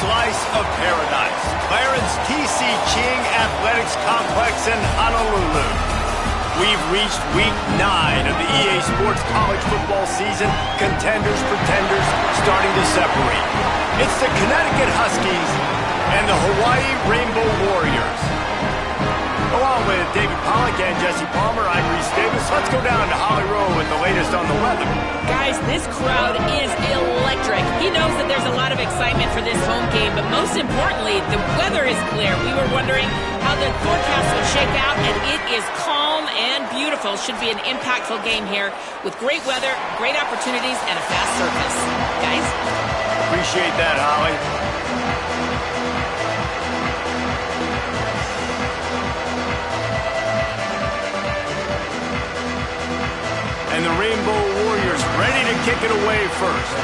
slice of paradise. Clarence T.C. Ching Athletics Complex in Honolulu. We've reached week 9 of the EA Sports College football season. Contenders, pretenders, starting to separate. It's the Connecticut Huskies and the Hawaii Rainbow Warriors. Along with David Pollack and Jesse Palmer, I'm Reese Davis. Let's go down to Holly Rowe with the latest on the weather. Guys, this crowd is electric. He knows that there's a lot of excitement for this home game, but most importantly, the weather is clear. We were wondering how the forecast would shake out, and it is calm and beautiful. Should be an impactful game here with great weather, great opportunities, and a fast surface. Guys? Appreciate that, Holly. And the Rainbow Warriors ready to kick it away first.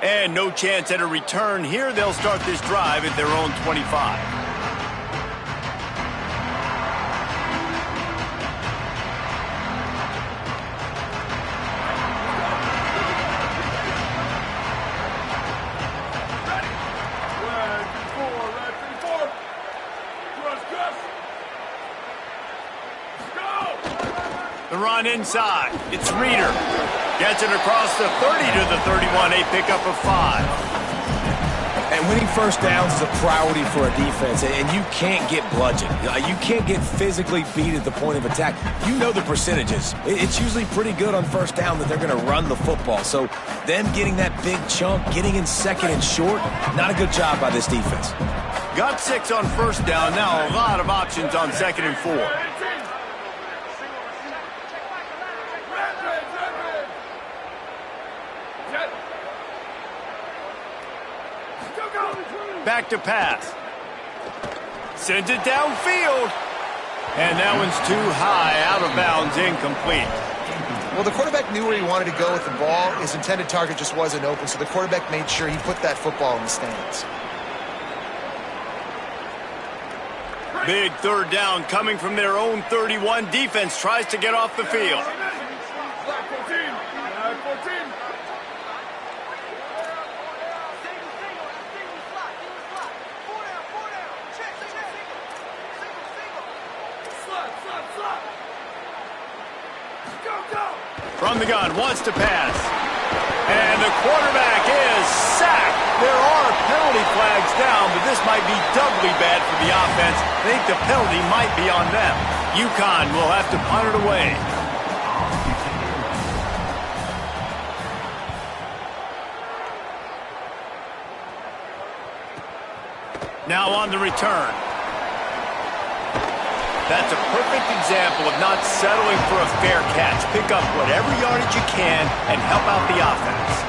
And no chance at a return here. They'll start this drive at their own 25. The run inside. It's Reeder. Gets it across the 30 to the 31. A pickup of 5. And winning first downs is a priority for a defense, and you can't get bludgeoned. You can't get physically beat at the point of attack. You know the percentages. It's usually pretty good on first down that they're going to run the football. So them getting that big chunk, getting in second and short, not a good job by this defense. Got 6 on first down. Now a lot of options on second and 4. Back to pass. Sends it downfield. And that one's too high, out of bounds, incomplete. Well, the quarterback knew where he wanted to go with the ball. His intended target just wasn't open, so the quarterback made sure he put that football in the stands. Big third down coming from their own 31. Defense tries to get off the field. From the gun, wants to pass. And the quarterback is sacked. There are penalty flags down, but this might be doubly bad for the offense. I think the penalty might be on them. Uconn will have to punt it away. Now on the return. That's a perfect example of not settling for a fair catch. Pick up whatever yardage you can and help out the offense.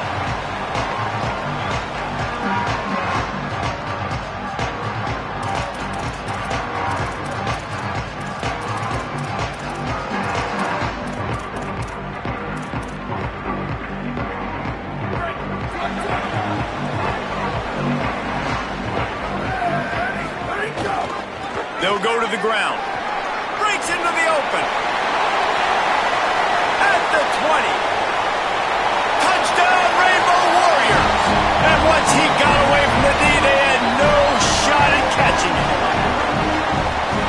They'll go to the ground. Breaks into the open. At the 20. Touchdown, Rainbow Warriors. And once he got away from the D, they had no shot at catching it.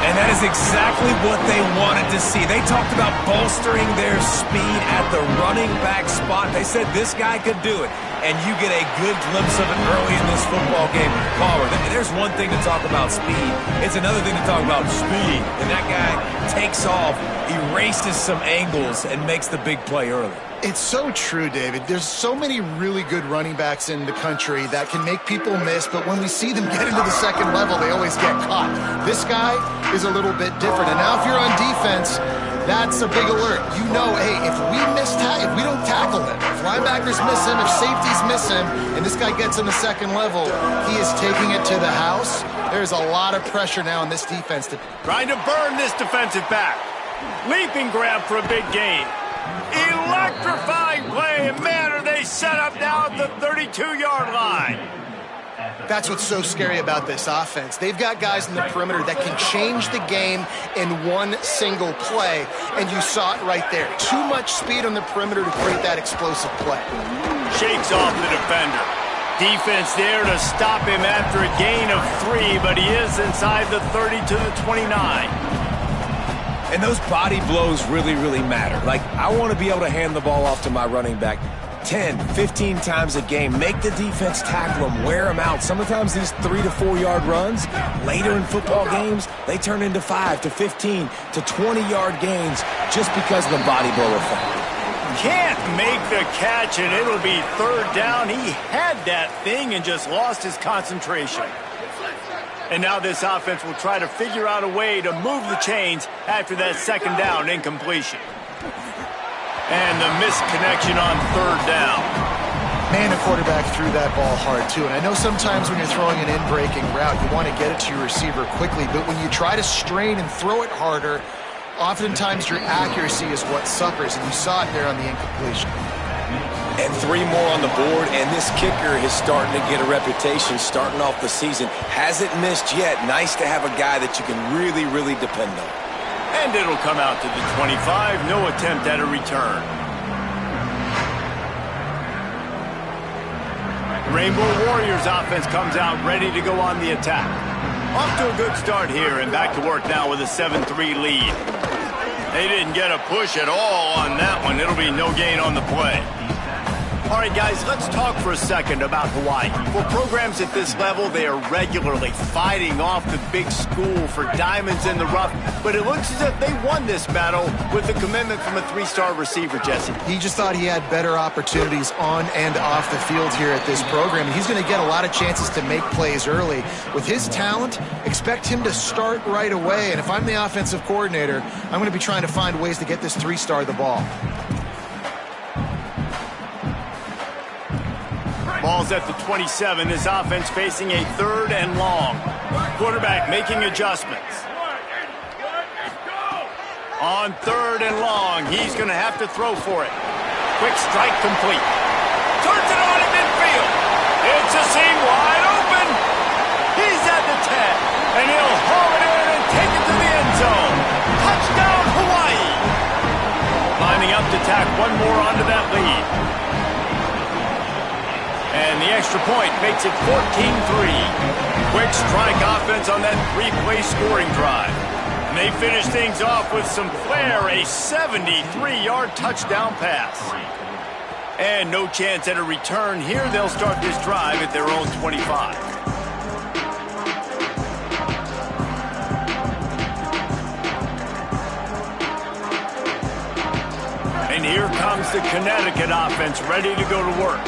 And that is exactly what they wanted to see. They talked about bolstering their speed at the running back spot. They said this guy could do it. And you get a good glimpse of it early in this football game. Palmer, there's one thing to talk about speed. It's another thing to talk about speed. And that guy takes off, erases some angles, and makes the big play early. It's so true, David. There's so many really good running backs in the country that can make people miss, but when we see them get into the second level, they always get caught. This guy is a little bit different. And now if you're on defense, that's a big alert. You know, hey, if we don't tackle him, if linebackers miss him, if safeties miss him, and this guy gets in the second level, he is taking it to the house. There's a lot of pressure now in this defense. Trying to burn this defensive back. Leaping grab for a big gain. Electrifying play, and man, are they set up now at the 32-yard line. That's what's so scary about this offense. They've got guys in the perimeter that can change the game in one single play, and you saw it right there. Too much speed on the perimeter to create that explosive play. Shakes off the defender. Defense there to stop him after a gain of 3, but he is inside the 30 to the 29. And those body blows really, really matter. Like, I want to be able to hand the ball off to my running back 10, 15 times a game. Make the defense tackle them, wear them out. Sometimes these 3 to 4 yard runs, later in football games, they turn into 5 to 15 to 20 yard gains just because of the body blow effect. Can't make the catch, and it'll be 3rd down. He had that thing and just lost his concentration. And now this offense will try to figure out a way to move the chains after that 2nd down incompletion. And the missed connection on 3rd down. Man, the quarterback threw that ball hard, too. And I know sometimes when you're throwing an in-breaking route, you want to get it to your receiver quickly. But when you try to strain and throw it harder, oftentimes your accuracy is what suffers. And you saw it there on the incompletion. And 3 more on the board, and this kicker is starting to get a reputation starting off the season. Hasn't missed yet. Nice to have a guy that you can really, really depend on. And it'll come out to the 25. No attempt at a return. Rainbow Warriors offense comes out ready to go on the attack. Off to a good start here and back to work now with a 7-3 lead. They didn't get a push at all on that one. It'll be no gain on the play. All right, guys, let's talk for a second about Hawaii. For programs at this level, they are regularly fighting off the big school for diamonds in the rough, but it looks as if they won this battle with the commitment from a 3-star receiver, Jesse. He just thought he had better opportunities on and off the field here at this program. He's going to get a lot of chances to make plays early. With his talent, expect him to start right away, and if I'm the offensive coordinator, I'm going to be trying to find ways to get this 3-star the ball. Ball's at the 27. This offense facing a 3rd and long. Quarterback making adjustments. On 3rd and long, he's going to have to throw for it. Quick strike complete. Turns it on at midfield. It's a seam wide open. He's at the 10, and he'll haul it in and take it to the end zone. Touchdown, Hawaii. Lining up to tack one more onto that lead. And the extra point makes it 14-3. Quick strike offense on that 3-play scoring drive. And they finish things off with some flair, a 73-yard touchdown pass. And no chance at a return here. They'll start this drive at their own 25. And here comes the Connecticut offense ready to go to work.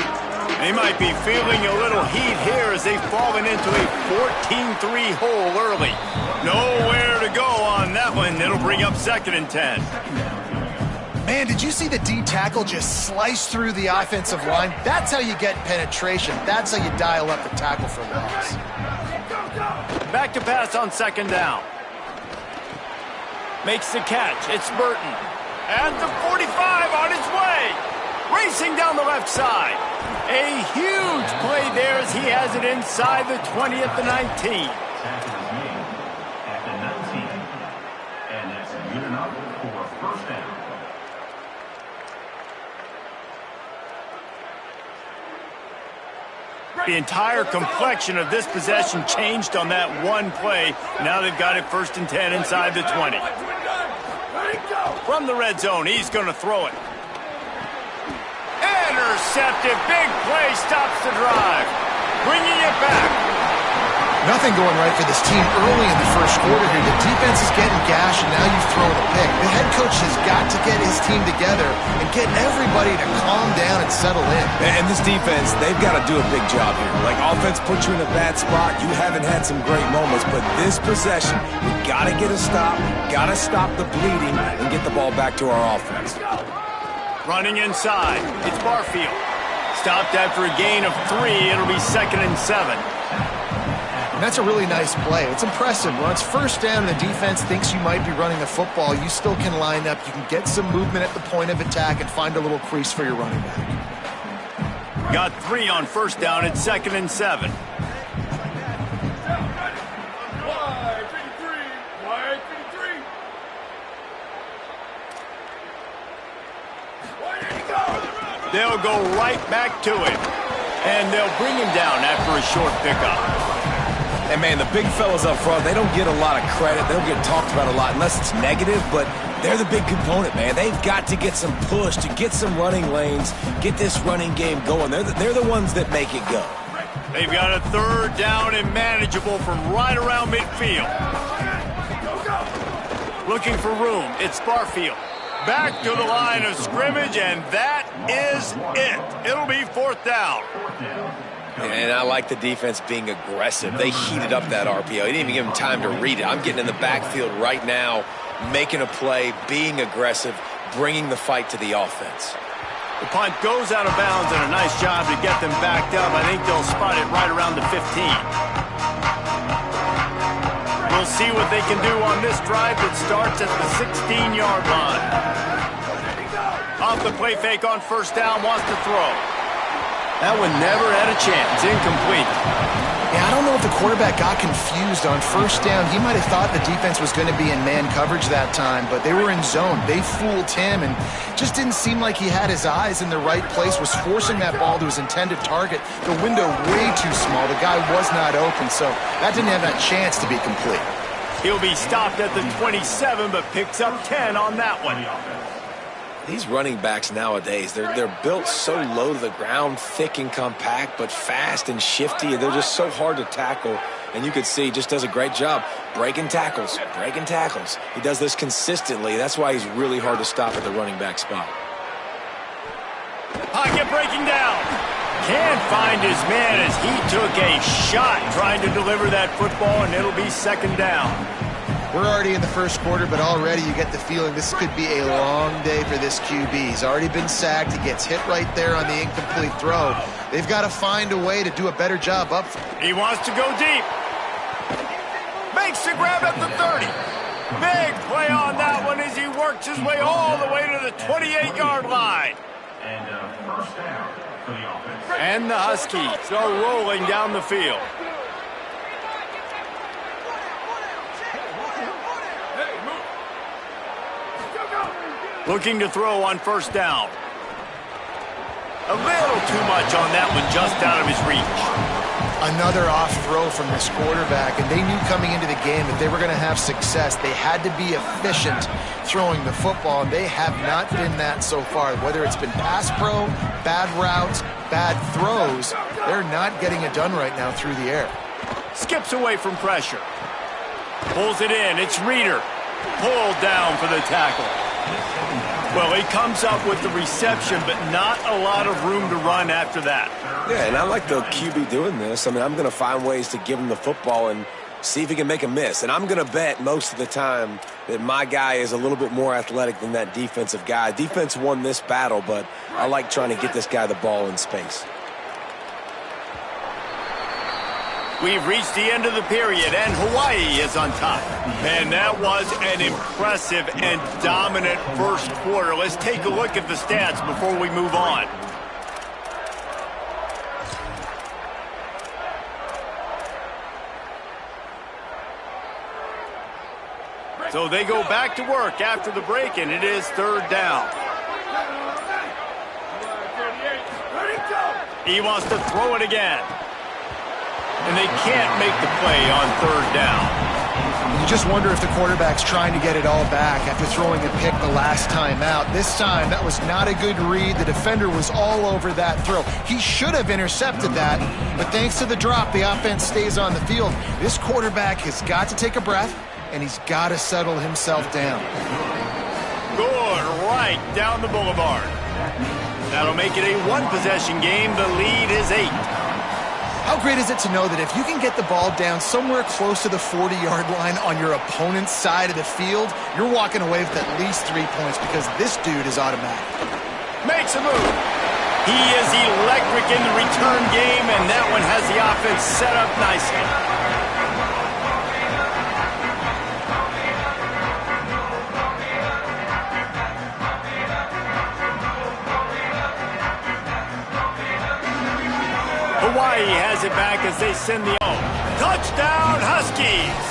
They might be feeling a little heat here as they've fallen into a 14-3 hole early. Nowhere to go on that one. It'll bring up 2nd and 10. Man, did you see the D tackle just slice through the offensive line? That's how you get penetration. That's how you dial up the tackle for loss. Back to pass on 2nd down. Makes the catch. It's Burton. At the 45 on his way. Racing down the left side. A huge play there as he has it inside the 20 at the 19. And that's good enough for a 1st down. The entire complexion of this possession changed on that one play. Now they've got it 1st and 10 inside the 20. From the red zone, he's going to throw it. Intercepted. Big play stops the drive. Bringing it back. Nothing going right for this team early in the 1st quarter here. The defense is getting gashed, and now you've thrown a pick. The head coach has got to get his team together and get everybody to calm down and settle in. And this defense, they've got to do a big job here. Like, offense put you in a bad spot. You haven't had some great moments, but this possession, we got to get a stop, got to stop the bleeding, and get the ball back to our offense. Running inside. It's Barfield. Stopped after a gain of 3. It'll be 2nd and 7. And that's a really nice play. It's impressive. When it's 1st down and the defense thinks you might be running the football, you still can line up. You can get some movement at the point of attack and find a little crease for your running back. Got 3 on 1st down. It's 2nd and 7. They'll go right back to him. And they'll bring him down after a short pickup. And, man, the big fellas up front, they don't get a lot of credit. They don't get talked about a lot unless it's negative, but they're the big component, man. They've got to get some push, to get some running lanes, get this running game going. They're the ones that make it go. They've got a third down and manageable from right around midfield. Looking for room. It's Barfield. Back to the line of scrimmage, and that is it. It'll be fourth down. And I like the defense being aggressive. They heated up that RPO. He didn't even give him time to read it. I'm getting in the backfield right now, making a play, being aggressive, bringing the fight to the offense. The punt goes out of bounds, and a nice job to get them backed up. I think they'll spot it right around the 15. We'll see what they can do on this drive that starts at the 16-yard line. Off the play fake on first down, wants to throw. That one never had a chance. Incomplete. Yeah, I don't know if the quarterback got confused on first down. He might have thought the defense was going to be in man coverage that time, but they were in zone. They fooled him and just didn't seem like he had his eyes in the right place, was forcing that ball to his intended target. The window way too small. The guy was not open, so that didn't have that chance to be complete. He'll be stopped at the 27, but picks up 10 on that one. These running backs nowadays, they're built so low to the ground, thick and compact, but fast and shifty. They're just so hard to tackle. And you can see he just does a great job breaking tackles, breaking tackles. He does this consistently. That's why he's really hard to stop at the running back spot. Pocket breaking down. Can't find his man as he took a shot trying to deliver that football, and it'll be second down. We're already in the first quarter, but already you get the feeling this could be a long day for this QB. He's already been sacked. He gets hit right there on the incomplete throw. They've got to find a way to do a better job up front. He wants to go deep. Makes the grab at the 30. Big play on that one as he works his way all the way to the 28-yard line. And first down for the offense. And the Huskies are rolling down the field. Looking to throw on first down. A little too much on that one, just out of his reach. Another off throw from this quarterback, and they knew coming into the game that they were going to have success. They had to be efficient throwing the football, and they have not been that so far. Whether it's been pass pro, bad routes, bad throws, they're not getting it done right now through the air. Skips away from pressure. Pulls it in. It's Reeder. Pulled down for the tackle. Well, he comes up with the reception, but not a lot of room to run after that. Yeah, and I like the QB doing this. I mean, I'm going to find ways to give him the football and see if he can make a miss. And I'm going to bet most of the time that my guy is a little bit more athletic than that defensive guy. Defense won this battle, but I like trying to get this guy the ball in space. We've reached the end of the period, and Hawaii is on top. And that was an impressive and dominant first quarter. Let's take a look at the stats before we move on. So they go back to work after the break, and it is third down. He wants to throw it again. And they can't make the play on third down. You just wonder if the quarterback's trying to get it all back after throwing a pick the last time out. This time, that was not a good read. The defender was all over that throw. He should have intercepted that, but thanks to the drop, the offense stays on the field. This quarterback has got to take a breath, and he's got to settle himself down. Good, right down the boulevard. That'll make it a one-possession game. The lead is 8. How great is it to know that if you can get the ball down somewhere close to the 40-yard line on your opponent's side of the field, you're walking away with at least 3 points because this dude is automatic. Makes a move. He is electric in the return game, and that one has the offense set up nicely. Hawaii has it back as they send the home. Touchdown, Huskies!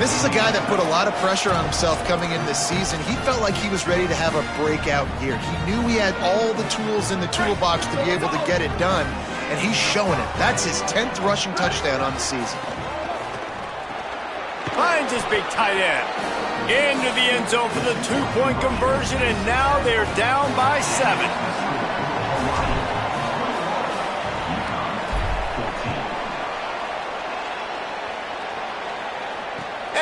This is a guy that put a lot of pressure on himself coming into this season. He felt like he was ready to have a breakout year. He knew he had all the tools in the toolbox to be able to get it done, and he's showing it. That's his 10th rushing touchdown on the season. Finds his big tight end. Into the end zone for the two-point conversion, and now they're down by 7.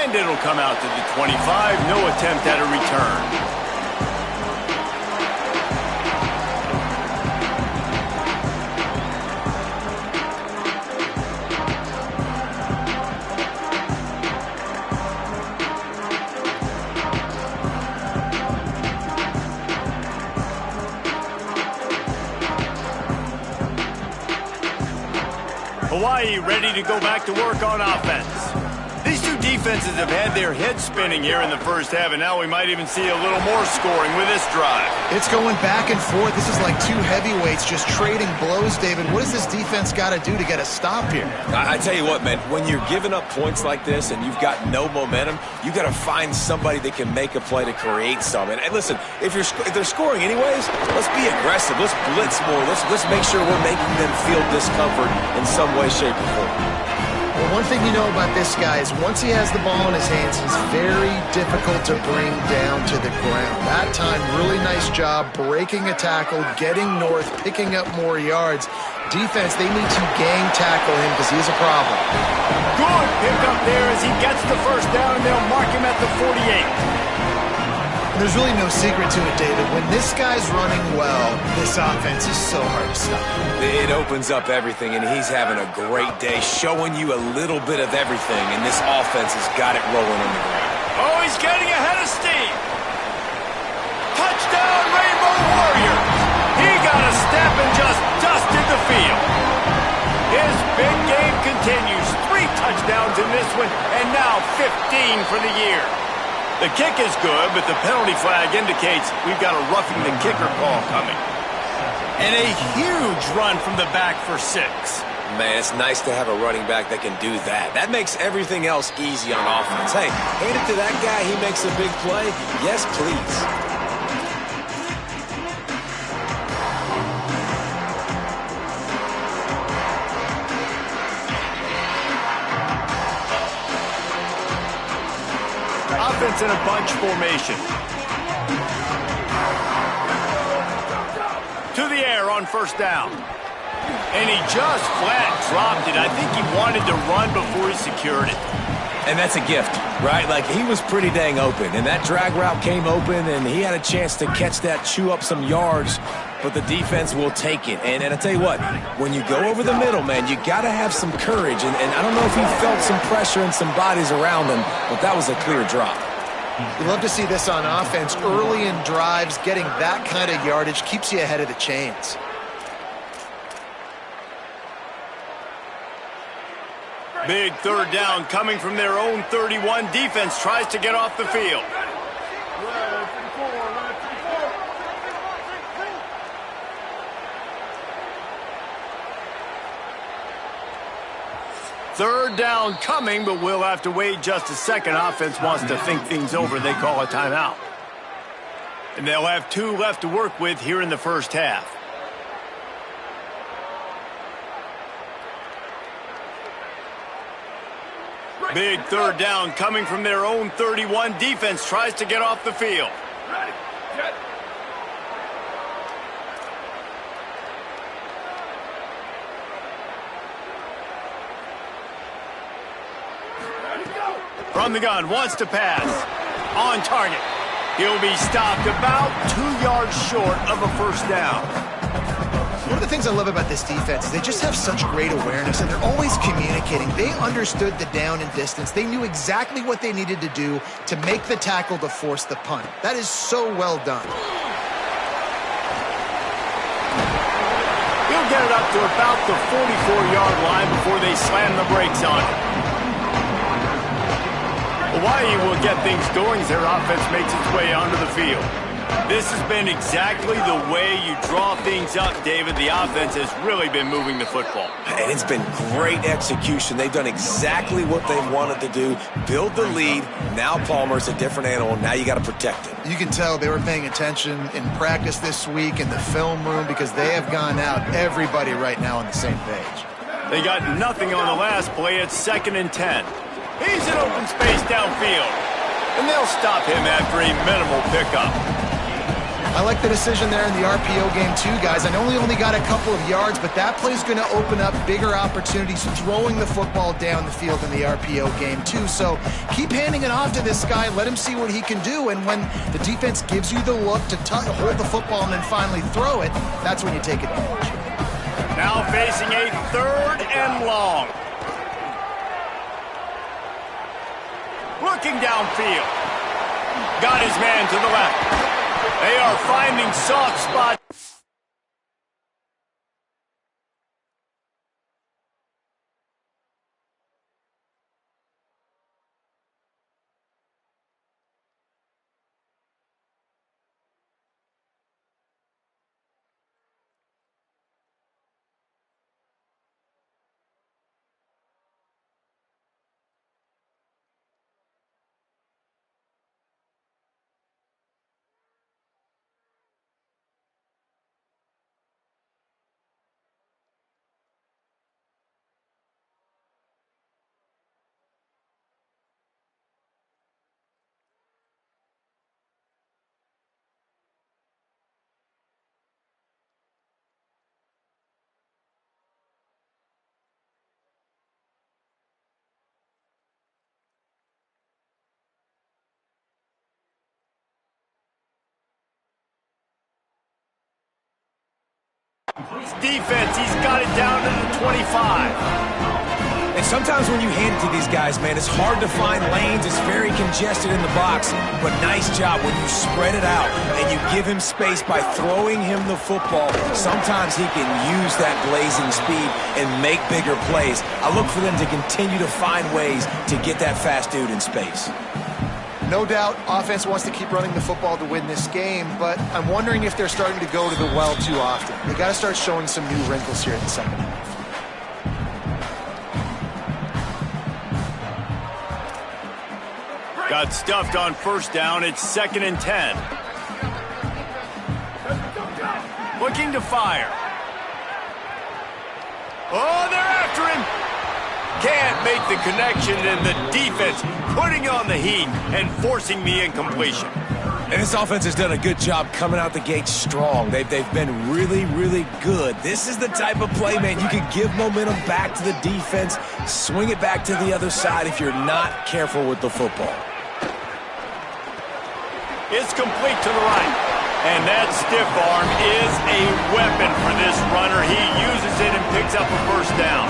And it'll come out to the 25. No attempt at a return. Hawaii ready to go back to work on offense. These two defenses have had their heads spinning here in the first half, and now we might even see a little more scoring with this drive. It's going back and forth. This is like two heavyweights just trading blows, David. What does this defense got to do to get a stop here? I tell you what, man, when you're giving up points like this and you've got no momentum, you got to find somebody that can make a play to create some. And listen, if they're scoring anyways, let's be aggressive. Let's blitz more. Let's make sure we're making them feel discomfort in some way, shape, or form. Well, one thing you know about this guy is once he has the ball in his hands, he's very difficult to bring down to the ground. That time, really nice job breaking a tackle, getting north, picking up more yards. Defense, they need to gang tackle him because he is a problem. Good pick up there as he gets the first down, and they'll mark him at the 48. There's really no secret to it, David. When this guy's running well, this offense is so hard to stop. It opens up everything, and he's having a great day, showing you a little bit of everything, and this offense has got it rolling on the ground. Oh, he's getting ahead of steam. Touchdown, Rainbow Warriors. He got a step and just dusted the field. His big game continues. 3 touchdowns in this one, and now 15 for the year. The kick is good, but the penalty flag indicates we've got a roughing the kicker call coming. And a huge run from the back for 6. Man, it's nice to have a running back that can do that. That makes everything else easy on offense. Hey, hand it to that guy. He makes a big play. Yes, please. Offense in a bunch formation. To the air on first down. And he just flat dropped it. I think he wanted to run before he secured it. And that's a gift, right? Like, he was pretty dang open, and that drag route came open, and he had a chance to catch that, chew up some yards, but the defense will take it. And I tell you what, when you go over the middle, man, you got to have some courage. And I don't know if he felt some pressure and some bodies around him, but that was a clear drop. You love to see this on offense. Early in drives, getting that kind of yardage keeps you ahead of the chains. Big third down coming from their own 31. Defense tries to get off the field. Third down coming, but we'll have to wait just a second. Offense wants to think things over. They call a timeout. And they'll have 2 left to work with here in the first half. Big third down coming from their own 31. Defense tries to get off the field. Ready, get. From the gun, wants to pass. On target. He'll be stopped about 2 yards short of a first down. One of the things I love about this defense is they just have such great awareness, and they're always communicating. They understood the down and distance. They knew exactly what they needed to do to make the tackle to force the punt. That is so well done. He'll get it up to about the 44-yard line before they slam the brakes on it. Hawaii will get things going as their offense makes its way onto the field. This has been exactly the way you draw things up, David. The offense has really been moving the football. And it's been great execution. They've done exactly what they wanted to do. Build the lead. Now Palmer's a different animal. Now you got to protect him. You can tell they were paying attention in practice this week in the film room because they have gone out, everybody right now on the same page. They got nothing on the last play. It's 2nd and 10. He's in open space downfield. And they'll stop him after a minimal pickup. I like the decision there in the RPO game too, guys. I know he only got a couple of yards, but that play's going to open up bigger opportunities throwing the football down the field in the RPO game too. So keep handing it off to this guy. Let him see what he can do. And when the defense gives you the look to hold the football and then finally throw it, that's when you take advantage. Now facing a 3rd and long. Looking downfield. Got his man to the left. They are finding soft spots. Defense, he's got it down to the 25. And sometimes when you hand it to these guys, man, it's hard to find lanes. It's very congested in the box. But nice job when you spread it out and you give him space by throwing him the football. Sometimes he can use that blazing speed and make bigger plays. I look for them to continue to find ways to get that fast dude in space. No doubt, offense wants to keep running the football to win this game, but I'm wondering if they're starting to go to the well too often. They got to start showing some new wrinkles here in the second half. Got stuffed on 1st down. It's 2nd and 10. Looking to fire. Oh, they're after him. Can't make the connection, and the defense putting on the heat and forcing the incompletion. And this offense has done a good job coming out the gate strong. They've been really, really good. This is the type of play, man, you can give momentum back to the defense, swing it back to the other side if you're not careful with the football. It's complete to the right. And that stiff arm is a weapon for this runner. He uses it and picks up a 1st down.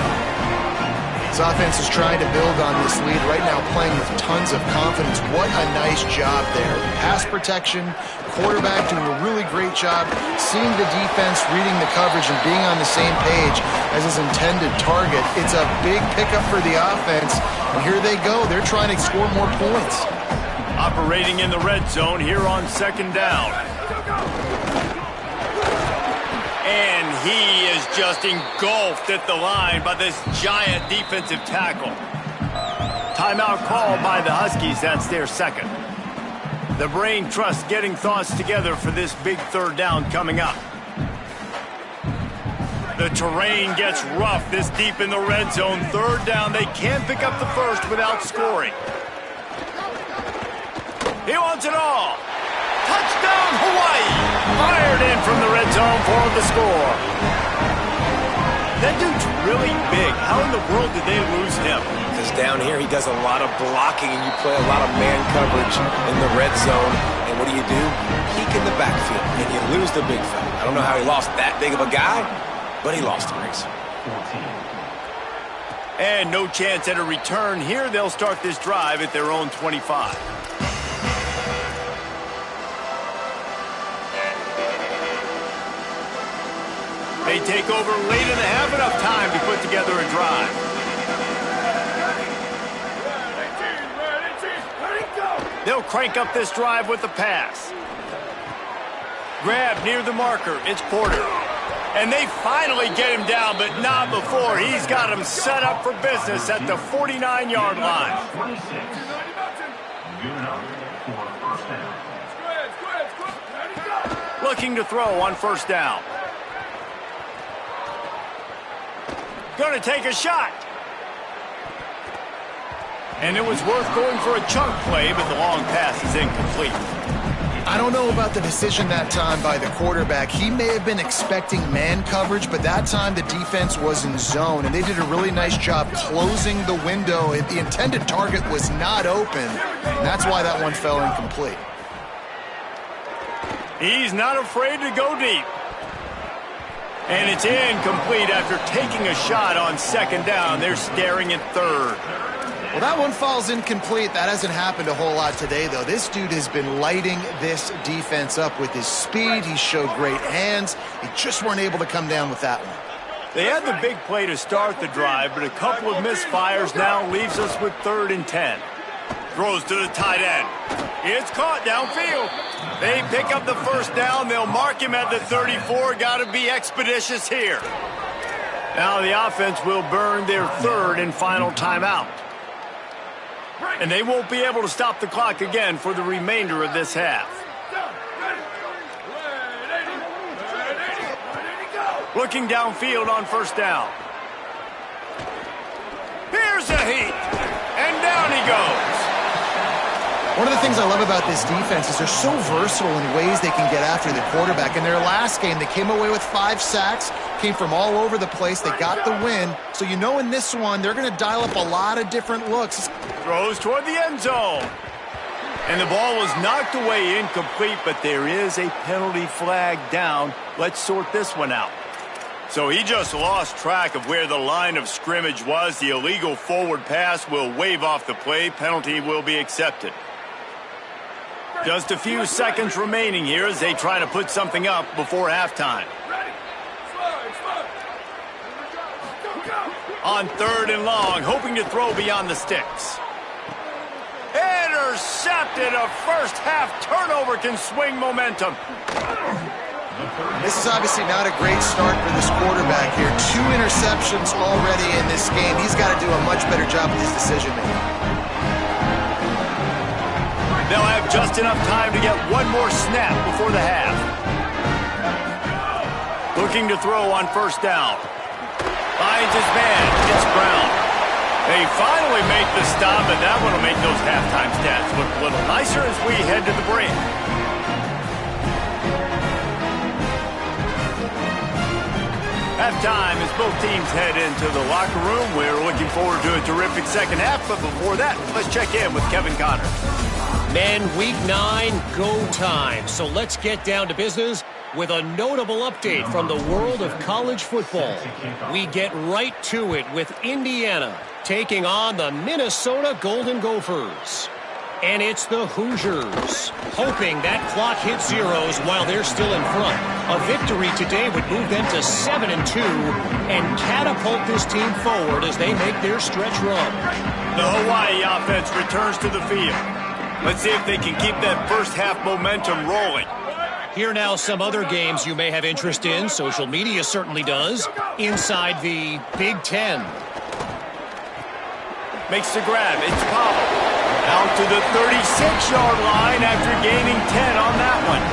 This offense is trying to build on this lead right now, playing with tons of confidence. What a nice job there. Pass protection, quarterback doing a really great job, seeing the defense, reading the coverage, and being on the same page as his intended target. It's a big pickup for the offense, and here they go. They're trying to score more points. Operating in the red zone here on 2nd down. And he is just engulfed at the line by this giant defensive tackle. Timeout called by the Huskies. That's their 2nd. The brain trust getting thoughts together for this big 3rd down coming up. The terrain gets rough this deep in the red zone. 3rd down. They can't pick up the 1st without scoring. He wants it all. Touchdown, Hawaii! Fired in from the red zone for the score. That dude's really big. How in the world did they lose him? Because down here he does a lot of blocking and you play a lot of man coverage in the red zone. And what do? Peek in the backfield and you lose the big fella. I don't know how he lost that big of a guy, but he lost the race. And no chance at a return here. They'll start this drive at their own 25. They take over late in the half, enough time to put together a drive. They'll crank up this drive with the pass. Grab near the marker. It's Porter. And they finally get him down, but not before. He's got him set up for business at the 49-yard line. 26. Good enough for first down. Looking to throw on first down. Going to take a shot. And it was worth going for a chunk play, but the long pass is incomplete. I don't know about the decision that time by the quarterback. He may have been expecting man coverage, but that time the defense was in zone, and they did a really nice job closing the window. The intended target was not open, and that's why that one fell incomplete. He's not afraid to go deep. And it's incomplete after taking a shot on second down. They're staring at third. Well, that one falls incomplete. That hasn't happened a whole lot today, though. This dude has been lighting this defense up with his speed. He showed great hands. They just weren't able to come down with that one. They had the big play to start the drive, but a couple of misfires now leaves us with 3rd and 10. Throws to the tight end. It's caught downfield. They pick up the first down. They'll mark him at the 34. Got to be expeditious here. Now the offense will burn their 3rd and final timeout. And they won't be able to stop the clock again for the remainder of this half. Looking downfield on first down. Here's a heat. And down he goes. One of the things I love about this defense is they're so versatile in ways they can get after the quarterback. In their last game, they came away with 5 sacks, came from all over the place. They got the win. So you know in this one, they're going to dial up a lot of different looks. Throws toward the end zone. And the ball was knocked away incomplete, but there is a penalty flag down. Let's sort this one out. So he just lost track of where the line of scrimmage was. The illegal forward pass will wave off the play. Penalty will be accepted. Just a few seconds remaining here as they try to put something up before halftime. On 3rd and long, hoping to throw beyond the sticks. Intercepted. A first half turnover can swing momentum. This is obviously not a great start for this quarterback here. 2 interceptions already in this game. He's got to do a much better job with his decision making. They'll have just enough time to get one more snap before the half. Looking to throw on first down. Finds his man. It's Brown. They finally make the stop, and that one will make those halftime stats look a little nicer as we head to the break. Halftime as both teams head into the locker room. We're looking forward to a terrific second half, but before that, let's check in with Kevin Connors. Men, week 9, go time. So let's get down to business with a notable update from the world of college football. We get right to it with Indiana taking on the Minnesota Golden Gophers. And it's the Hoosiers, hoping that clock hits zeros while they're still in front. A victory today would move them to 7-2 and catapult this team forward as they make their stretch run. The Hawaii offense returns to the field. Let's see if they can keep that first half momentum rolling. Here now some other games you may have interest in. Social media certainly does. Inside the Big Ten. Makes the grab. It's Powell. Out to the 36-yard line after gaining 10 on that one.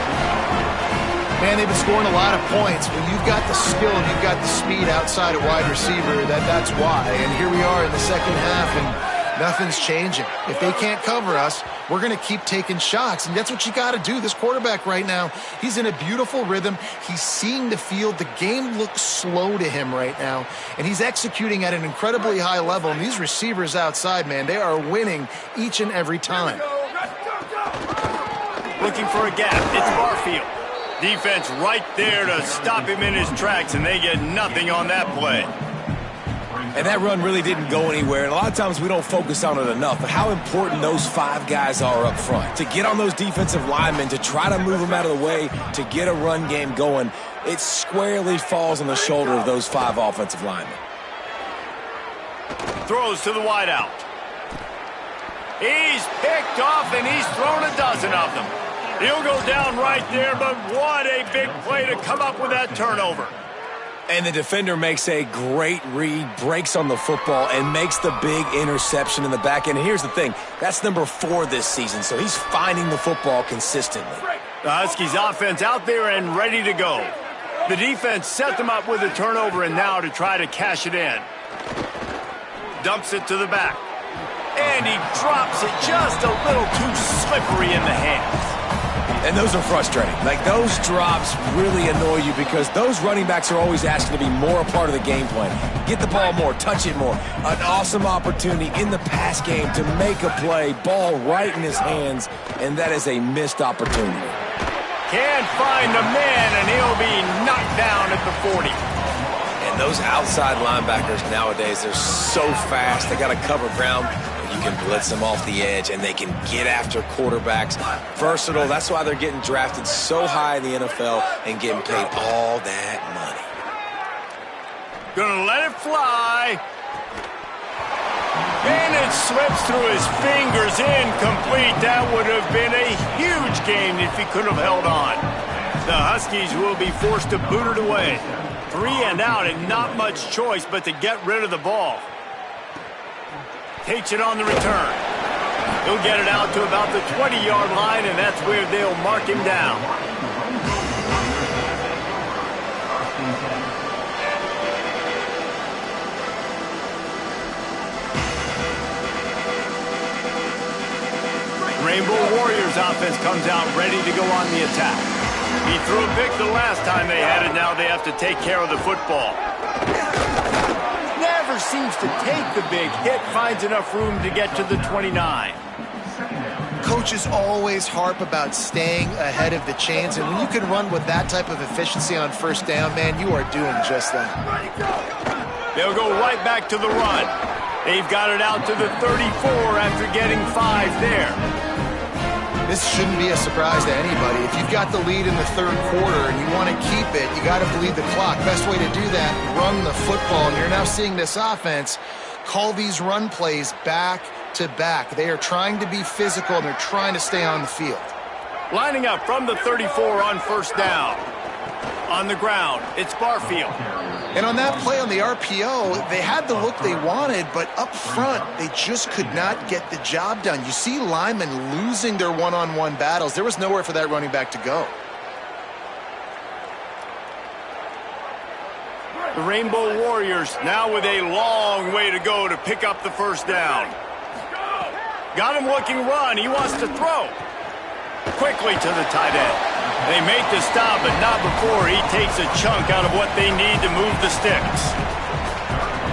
Man, they've been scoring a lot of points. When you've got the skill and you've got the speed outside of wide receiver, that's why. And here we are in the second half, and nothing's changing. If they can't cover us, we're going to keep taking shots, and that's what you got to do. This quarterback right now, he's in a beautiful rhythm. He's seeing the field. The game looks slow to him right now, and he's executing at an incredibly high level. And these receivers outside, man, they are winning each and every time. Looking for a gap. It's Barfield. Defense right there to stop him in his tracks, and they get nothing on that play. And that run really didn't go anywhere. And a lot of times we don't focus on it enough. But how important those 5 guys are up front. To get on those defensive linemen, to try to move them out of the way, to get a run game going, it squarely falls on the shoulder of those 5 offensive linemen. Throws to the wideout. He's picked off, and he's thrown a dozen of them. He'll go down right there, but what a big play to come up with that turnover. And the defender makes a great read, breaks on the football, and makes the big interception in the back end. And here's the thing, that's number 4 this season, so he's finding the football consistently. The Huskies offense out there and ready to go. The defense set them up with a turnover and now to try to cash it in. Dumps it to the back. And he drops it just a little too slippery in the hands. And those are frustrating. Like, those drops really annoy you because those running backs are always asking to be more a part of the game plan. Get the ball more, touch it more. An awesome opportunity in the pass game to make a play, ball right in his hands, and that is a missed opportunity. Can't find the man, and he'll be knocked down at the 40. And those outside linebackers nowadays, they're so fast. They got to cover ground. You can blitz them off the edge, and they can get after quarterbacks. Versatile. That's why they're getting drafted so high in the NFL and getting paid all that money. Gonna let it fly. And it slips through his fingers, incomplete. That would have been a huge gain if he could have held on. The Huskies will be forced to boot it away. 3 and out and not much choice but to get rid of the ball. Takes it on the return. He'll get it out to about the 20-yard line, and that's where they'll mark him down. Rainbow Warriors offense comes out ready to go on the attack. He threw a pick the last time they had it. Now they have to take care of the football. Never seems to take the big hit. Finds enough room to get to the 29. Coaches always harp about staying ahead of the chains, and when you can run with that type of efficiency on first down, man, you are doing just that. They'll go right back to the run. They've got it out to the 34 after getting 5 there. This shouldn't be a surprise to anybody. If you've got the lead in the third quarter and you want to keep it, you got to bleed the clock. Best way to do that, run the football. And you're now seeing this offense call these run plays back to back. They are trying to be physical, and they're trying to stay on the field. Lining up from the 34 on first down. On the ground, it's Barfield. And on that play on the RPO, they had the look they wanted, but up front, they just could not get the job done. You see linemen losing their one-on-one battles. There was nowhere for that running back to go. The Rainbow Warriors now with a long way to go to pick up the first down. Got him looking run. He wants to throw. Quickly to the tight end. They make the stop, but not before he takes a chunk out of what they need to move the sticks.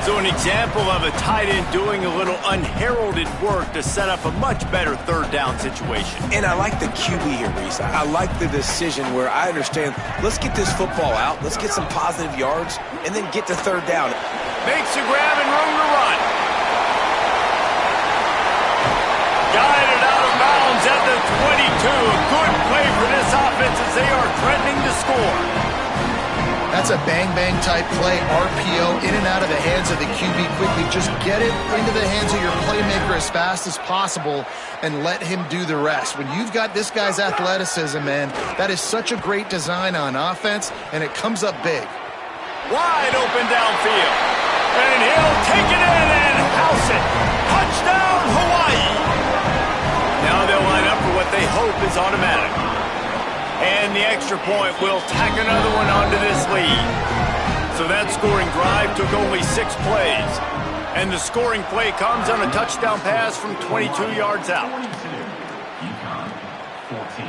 So an example of a tight end doing a little unheralded work to set up a much better third down situation. And I like the QB here, Reese. I like the decision where I understand, let's get this football out, let's get some positive yards, and then get to third down. Makes a grab and room to run. Guided out of bounds at the 22. A good play for this offense as they are threatening to score. That's a bang-bang type play. RPO in and out of the hands of the QB quickly. Just get it into the hands of your playmaker as fast as possible and let him do the rest. When you've got this guy's athleticism, man, that is such a great design on offense, and it comes up big. Wide open downfield. And he'll take it in and house it. Touchdown, Hawaii. Now they'll line up for what they hope is automatic. And the extra point will tack another one onto this lead. So that scoring drive took only 6 plays. And the scoring play comes on a touchdown pass from 22 yards out. Uconn, 14.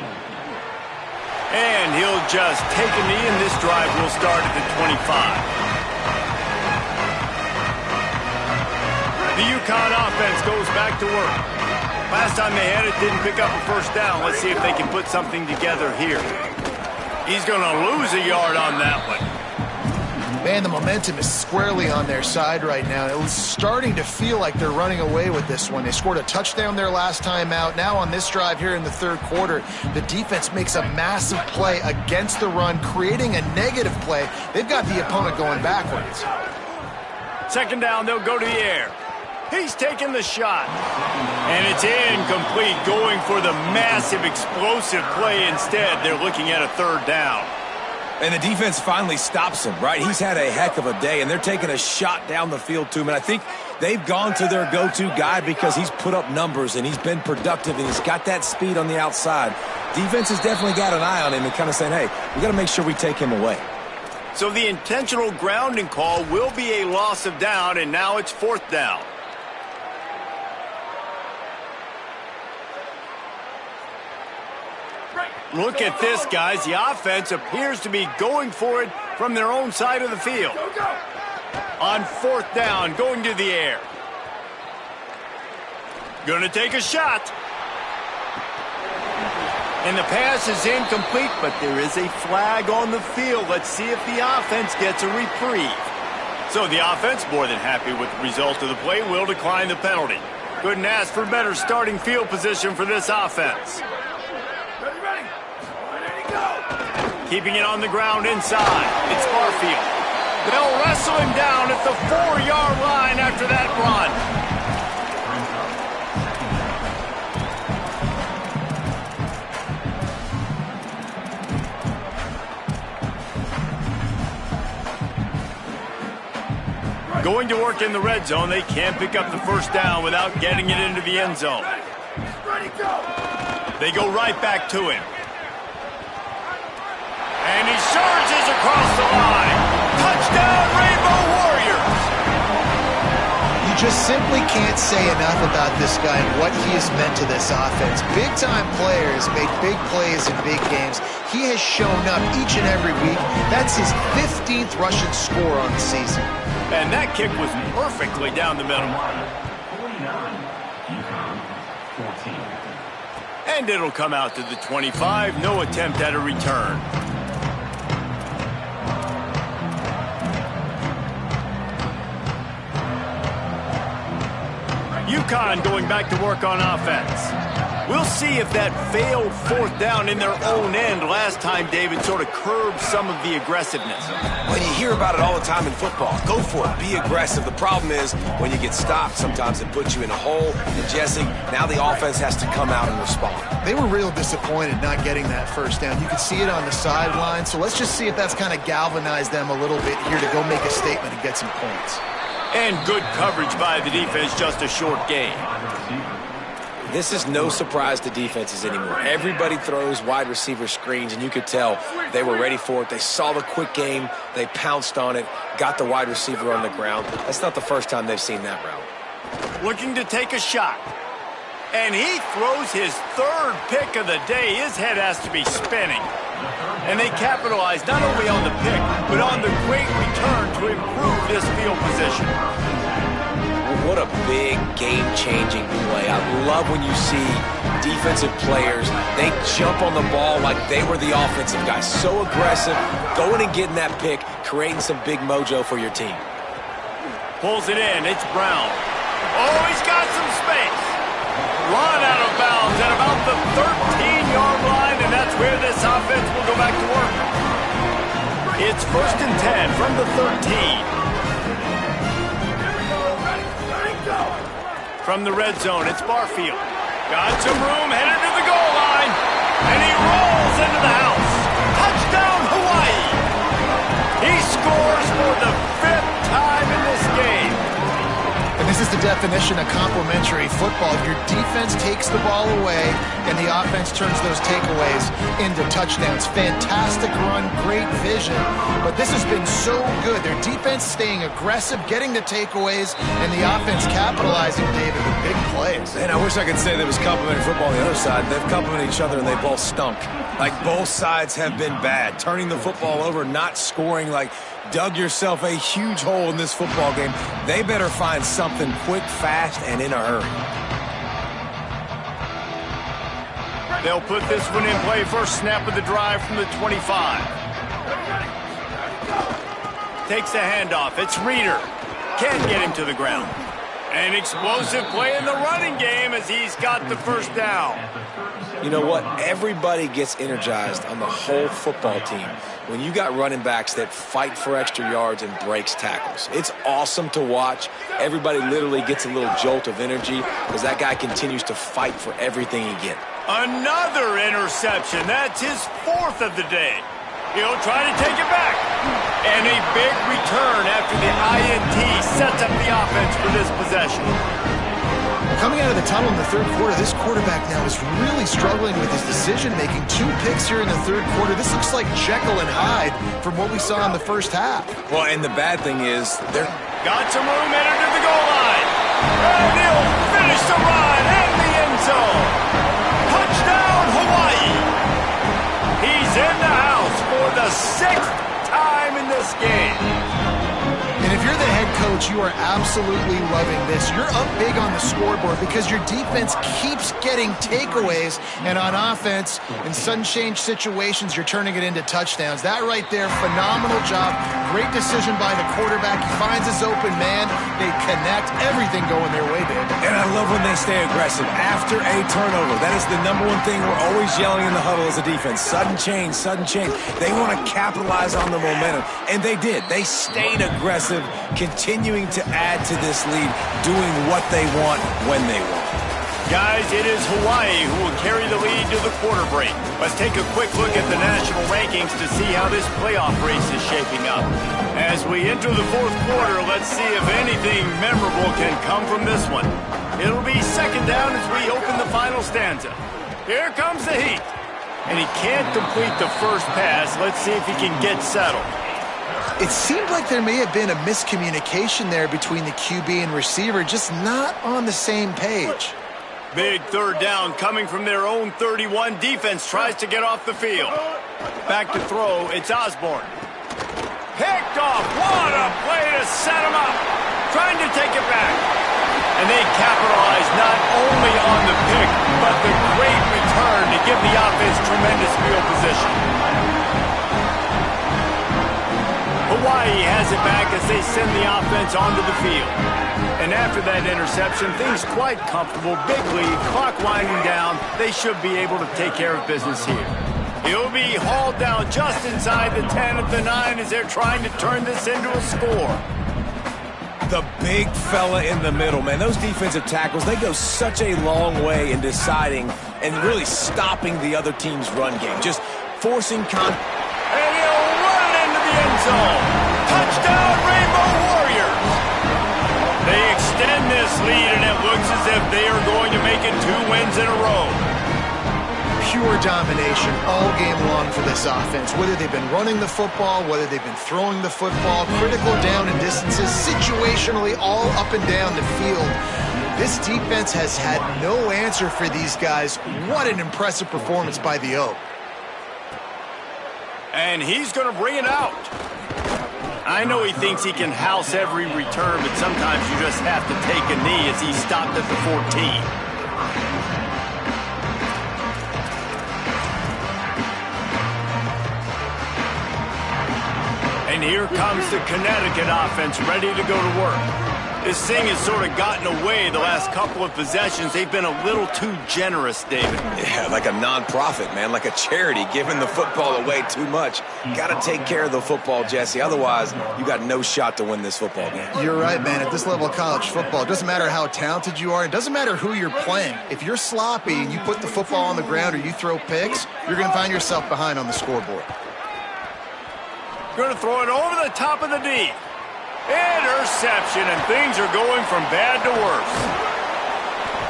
And he'll just take a knee, and this drive will start at the 25. The Uconn offense goes back to work. Last time they had it, didn't pick up a first down. Let's see if they can put something together here. He's going to lose a yard on that one. Man, the momentum is squarely on their side right now. It was starting to feel like they're running away with this one. They scored a touchdown their last time out. Now on this drive here in the third quarter, the defense makes a massive play against the run, creating a negative play. They've got the opponent going backwards. Second down, they'll go to the air. He's taking the shot. And it's incomplete, going for the massive explosive play instead. They're looking at a third down. And the defense finally stops him, right? He's had a heck of a day, and they're taking a shot down the field to him. And I think they've gone to their go-to guy because he's put up numbers, and he's been productive, and he's got that speed on the outside. Defense has definitely got an eye on him and kind of saying, hey, we got to make sure we take him away. So the intentional grounding call will be a loss of down, and now it's fourth down. Look at this, guys. The offense appears to be going for it from their own side of the field. On fourth down, going to the air. Going to take a shot. And the pass is incomplete, but there is a flag on the field. Let's see if the offense gets a reprieve. So the offense, more than happy with the result of the play, will decline the penalty. Couldn't ask for better starting field position for this offense. Keeping it on the ground inside. It's Barfield. They'll wrestle him down at the 4-yard line after that run. Going to work in the red zone. They can't pick up the first down without getting it into the end zone. They go right back to him. And he surges across the line. Touchdown, Rainbow Warriors! You just simply can't say enough about this guy and what he has meant to this offense. Big-time players make big plays in big games. He has shown up each and every week. That's his 15th rushing score on the season. And that kick was perfectly down the middle. 49, Uconn, 14. And it'll come out to the 25. No attempt at a return. Uconn going back to work on offense. We'll see if that failed fourth down in their own end last time, David, sort of curbed some of the aggressiveness. Well, you hear about it all the time in football. Go for it. Be aggressive. The problem is when you get stopped, sometimes it puts you in a hole. And, Jesse, now the offense has to come out and respond. They were real disappointed not getting that first down. You could see it on the sideline. So let's just see if that's kind of galvanized them a little bit here to go make a statement and get some points. And good coverage by the defense, just a short gain. This is no surprise to defenses anymore. Everybody throws wide receiver screens, and you could tell they were ready for it. They saw the quick game. They pounced on it, got the wide receiver on the ground. That's not the first time they've seen that route. Looking to take a shot. And he throws his third pick of the day. His head has to be spinning. And they capitalize not only on the pick, but on the great return to improve this field position. What a big game-changing play. I love when you see defensive players, they jump on the ball like they were the offensive guys. So aggressive, going and getting that pick, creating some big mojo for your team. Pulls it in. It's Brown. Oh, he's got some space. Run out of bounds at about the 13-yard line, and that's where this offense will go back to work. It's 1st and 10 from the 13. From the red zone, it's Barfield. Got some room, headed to the goal line, and he rolls into the house. Touchdown, Hawaii! He scores for the 5th time in this game. And this is the definition of complementary football. Your defense takes the ball away, and the offense turns those takeaways into touchdowns. Fantastic run, great vision. But this has been so good. Their defense staying aggressive, getting the takeaways, and the offense capitalizing, David, with big plays. Man, I wish I could say there was complimentary football on the other side. They've complimented each other, and they both stunk. Like, both sides have been bad. Turning the football over, not scoring, like, dug yourself a huge hole in this football game. They better find something quick, fast, and in a hurry. They'll put this one in play. First snap of the drive from the 25. Takes the handoff. It's Reeder. Can't get him to the ground. An explosive play in the running game as he's got the first down. You know what? Everybody gets energized on the whole football team when you got running backs that fight for extra yards and breaks tackles. It's awesome to watch. Everybody literally gets a little jolt of energy because that guy continues to fight for everything he gets. Another interception. That's his fourth of the day. He'll try to take it back. And a big return after the INT sets up the offense for this possession. Coming out of the tunnel in the third quarter, this quarterback now is really struggling with his decision-making. 2 picks here in the third quarter. This looks like Jekyll and Hyde from what we saw in the first half. Well, and the bad thing is they're... Got some room entered to the goal line. And he'll finish the run in the end zone. Touchdown, Hawaii. He's in the house for the 6th time in this game. And if you're the head coach, you are absolutely loving this. You're up big on the scoreboard because your defense keeps getting takeaways. And on offense, in sudden change situations, you're turning it into touchdowns. That right there, phenomenal job. Great decision by the quarterback. He finds his open man. They connect. Everything going their way, baby. And I love when they stay aggressive after a turnover. That is the number one thing we're always yelling in the huddle as a defense. Sudden change, sudden change. They want to capitalize on the momentum. And they did. They stayed aggressive, continuing to add to this lead, doing what they want when they want. Guys, it is Hawaii who will carry the lead to the quarter break. Let's take a quick look at the national rankings to see how this playoff race is shaping up. As we enter the fourth quarter, let's see if anything memorable can come from this one. It'll be second down as we open the final stanza. Here comes the heat. And he can't complete the first pass. Let's see if he can get settled. It seemed like there may have been a miscommunication there between the QB and receiver, just not on the same page. Big third down coming from their own 31. Defense tries to get off the field. Back to throw, it's Osborne. Picked off, what a play to set him up. Trying to take it back. And they capitalize not only on the pick, but the great return to give the offense tremendous field position. Hawaii has it back as they send the offense onto the field. And after that interception, things quite comfortable. Big lead, clock winding down. They should be able to take care of business here. He'll be hauled down just inside the 10 at the 9 as they're trying to turn this into a score. The big fella in the middle, man. Those defensive tackles, they go such a long way in deciding and really stopping the other team's run game. Just forcing And he'll run it into the end zone. Touchdown, Rainbow Warriors. They extend this lead, and it looks as if they are going to make it 2 wins in a row. Pure domination all game long for this offense. Whether they've been running the football, whether they've been throwing the football, critical down and distances, situationally all up and down the field. This defense has had no answer for these guys. What an impressive performance by the O. And he's going to bring it out. I know he thinks he can house every return, but sometimes you just have to take a knee as he stopped at the 14. And here comes the Connecticut offense ready to go to work. This thing has sort of gotten away the last couple of possessions. They've been a little too generous, David. Yeah, like a non-profit, man, like a charity, giving the football away too much. Got to take care of the football, Jesse. Otherwise, you got no shot to win this football game. You're right, man. At this level of college football, it doesn't matter how talented you are. It doesn't matter who you're playing. If you're sloppy and you put the football on the ground or you throw picks, you're going to find yourself behind on the scoreboard. Going to throw it over the top of the D. Interception, and things are going from bad to worse.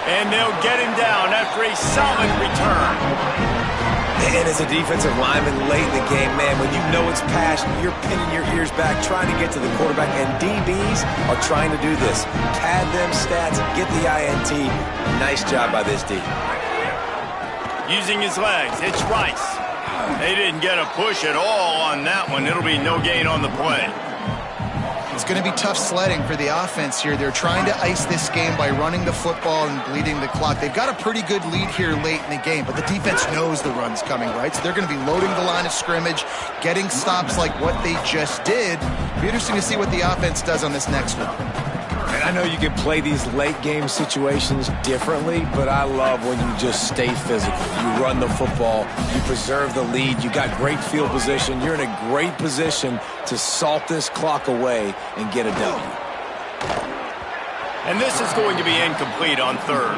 And they'll get him down after a solid return. And as a defensive lineman late in the game, man, when you know it's past, you're pinning your ears back, trying to get to the quarterback, and DBs are trying to do this. Pad them stats, get the INT. Nice job by this D. Using his legs, it's Rice. They didn't get a push at all on that one. It'll be no gain on the play. It's going to be tough sledding for the offense here. They're trying to ice this game by running the football and bleeding the clock. They've got a pretty good lead here late in the game, but the defense knows the run's coming, right? So they're going to be loading the line of scrimmage, getting stops like what they just did. It'll be interesting to see what the offense does on this next one. And I know you can play these late game situations differently, but I love when you just stay physical. You run the football, you preserve the lead, you got great field position, you're in a great position to salt this clock away and get a W. And this is going to be incomplete on third.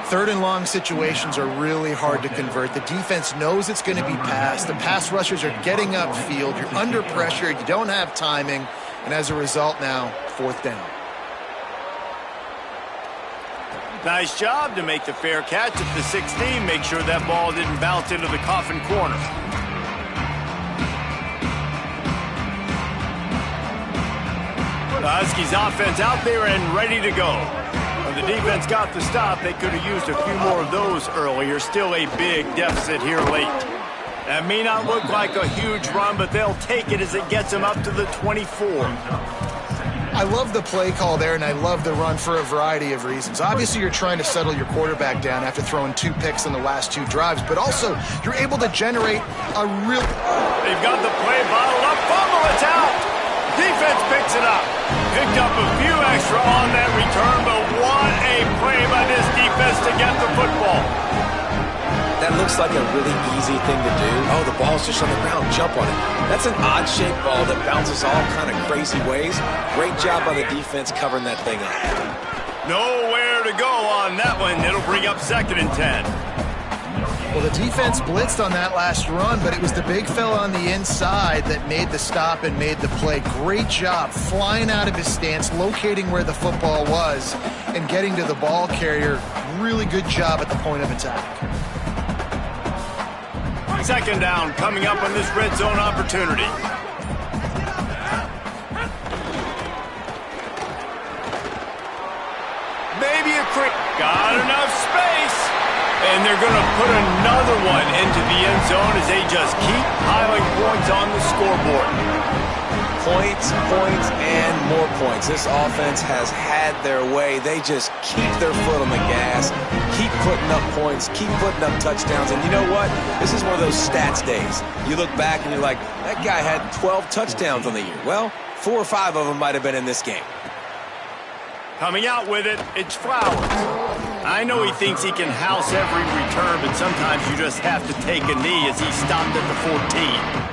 Third and long situations are really hard to convert. The defense knows it's going to be passed. The pass rushers are getting upfield. You're under pressure. You don't have timing. And as a result now, fourth down. Nice job to make the fair catch at the 16. Make sure that ball didn't bounce into the coffin corner. The Huskies offense out there and ready to go. When the defense got the stop, they could have used a few more of those earlier. Still a big deficit here late. That may not look like a huge run, but they'll take it as it gets them up to the 24. I love the play call there, and I love the run for a variety of reasons. Obviously, you're trying to settle your quarterback down after throwing 2 picks in the last 2 drives, but also you're able to generate a real... They've got the play bottled up. Fumble, it's out. Defense picks it up. Picked up a few extra on that return, but what a play by this defense to get the football. That looks like a really easy thing to do. Oh, the ball's just on the ground. Jump on it. That's an odd-shaped ball that bounces all kind of crazy ways. Great job by the defense covering that thing up. Nowhere to go on that one. It'll bring up 2nd and 10. Well, the defense blitzed on that last run, but it was the big fella on the inside that made the stop and made the play. Great job flying out of his stance, locating where the football was, and getting to the ball carrier. Really good job at the point of attack. 2nd down coming up on this red zone opportunity. Maybe a quick. Got enough space. And they're going to put another one into the end zone as they just keep piling points on the scoreboard. Points, points, and more points. This offense has had their way. They just keep their foot on the gas, keep putting up points, keep putting up touchdowns. And you know what? This is one of those stats days. You look back and you're like, that guy had 12 touchdowns on the year. Well, 4 or 5 of them might have been in this game. Coming out with it, it's Flowers. I know he thinks he can house every return, but sometimes you just have to take a knee as he stopped at the 14.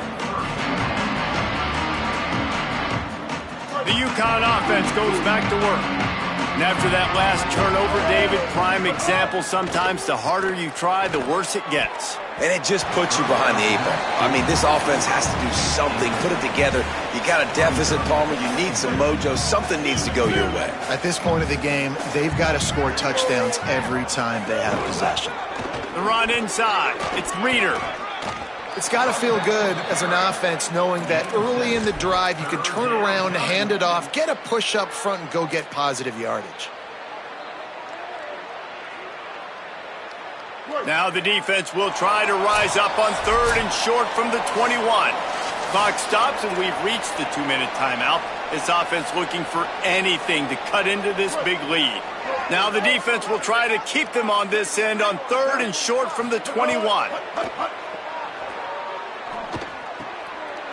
The Uconn offense goes back to work. And after that last turnover, David, prime example, sometimes the harder you try, the worse it gets. And it just puts you behind the 8 ball. I mean, this offense has to do something, put it together. You got a deficit, Palmer. You need some mojo. Something needs to go your way. At this point of the game, they've got to score touchdowns every time they have possession. The run inside. It's Reeder. It's got to feel good as an offense knowing that early in the drive you can turn around, hand it off, get a push up front, and go get positive yardage. Now the defense will try to rise up on 3rd and short from the 21. Clock stops and we've reached the 2-minute timeout. This offense looking for anything to cut into this big lead. Now the defense will try to keep them on this end on 3rd and short from the 21.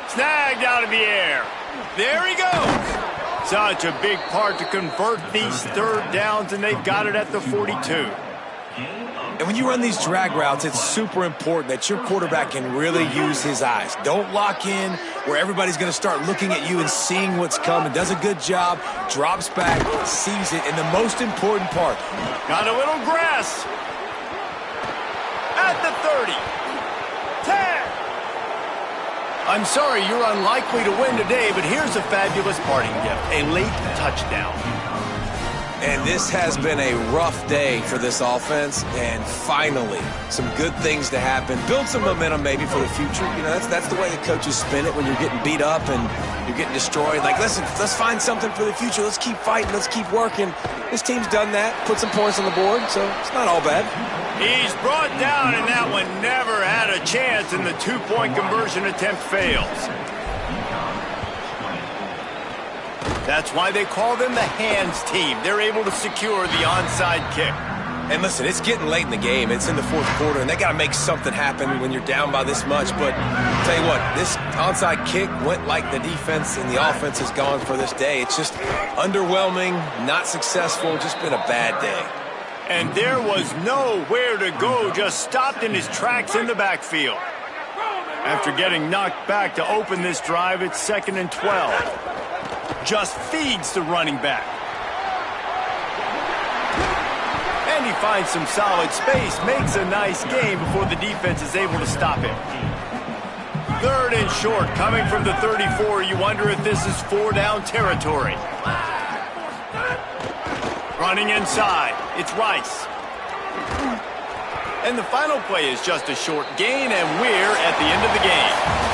Snagged out of the air. There he goes. Such a big part to convert these 3rd downs, and they've got it at the 42. And when you run these drag routes, it's super important that your quarterback can really use his eyes. Don't lock in where everybody's going to start looking at you and seeing what's coming. Does a good job, drops back, sees it, and the most important part. Got a little grass. At the 30. 10. I'm sorry, you're unlikely to win today, but here's a fabulous parting gift. A late touchdown. And this has been a rough day for this offense, and finally, some good things to happen. Build some momentum maybe for the future. You know, that's the way the coaches spin it when you're getting beat up and you're getting destroyed. Like, listen, let's find something for the future. Let's keep fighting. Let's keep working. This team's done that, put some points on the board, so it's not all bad. He's brought down, and that one never had a chance, and the 2-point conversion attempt fails. That's why they call them the hands team. They're able to secure the onside kick. And listen, it's getting late in the game. It's in the fourth quarter, and they got to make something happen when you're down by this much. But I'll tell you what, this onside kick went like the defense and the offense has gone for this day. It's just underwhelming, not successful, just been a bad day. And there was nowhere to go, just stopped in his tracks in the backfield. After getting knocked back to open this drive, it's 2nd and 12. Just feeds the running back. And he finds some solid space, makes a nice gain before the defense is able to stop him. 3rd and short, coming from the 34. You wonder if this is 4-down territory. Running inside, it's Rice. And the final play is just a short gain, and we're at the end of the game.